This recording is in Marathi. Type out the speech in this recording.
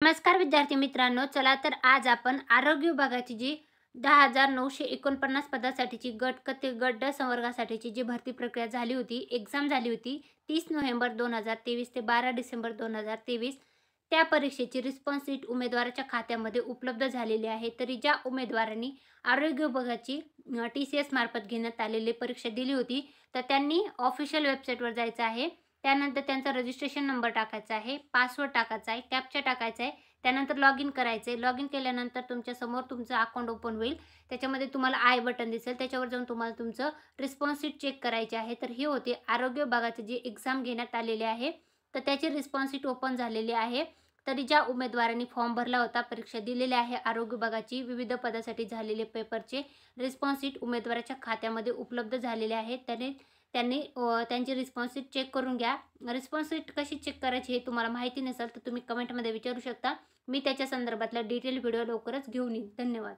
नमस्कार विद्यार्थी मित्रांनो, चला तर आज आपण आरोग्य विभागाची जी 10,949 पदासाठीची गट संवर्गासाठीची जी भरती प्रक्रिया झाली होती, एक्झाम झाली होती 30 नोव्हेंबर 2023 ते 12 डिसेंबर 2023, त्या परीक्षेची रिस्पॉन्स शीट उमेदवाराच्या खात्यामध्ये उपलब्ध झालेली आहे. तरी ज्या उमेदवारांनी आरोग्य विभागाची TCS मार्फत घेण्यात आलेली परीक्षा दिली होती, तर त्यांनी ऑफिशियल वेबसाईटवर जायचं आहे. त्यानंतर त्यांचा रजिस्ट्रेशन नंबर टाकायचा आहे, पासवर्ड टाकायचा आहे, कॅप्चा टाकायचा आहे. त्यानंतर लॉग इन करायचं आहे. लॉग इन केल्यानंतर तुमच्यासमोर तुमचं अकाउंट ओपन होईल. त्याच्यामध्ये तुम्हाला आय बटन दिसेल. त्याच्यावर जाऊन तुम्हाला तुमचं रिस्पॉन्स शीट चेक करायची आहे. तर ही होती आरोग्य विभागाची जी एक्झाम घेण्यात आलेली आहे, तर त्याची रिस्पॉन्स शीट ओपन झालेली आहे. तरी ज्या उमेदवारांनी फॉर्म भरला होता, परीक्षा दिलेली आहे आरोग्य विभागाची विविध पदासाठी झालेले पेपरचे रिस्पॉन्स शीट उमेदवाराच्या खात्यामध्ये उपलब्ध झालेले आहे. त्यांनी त्यांची रिस्पॉन्स शीट चेक करून घ्या. रिस्पॉन्स शीट कशी चेक करायची हे तुम्हाला माहिती नसेल तर तुम्ही कमेंटमध्ये विचारू शकता. मी त्याच्या संदर्भातला डिटेल व्हिडिओ लवकरच घेऊन येईन. धन्यवाद.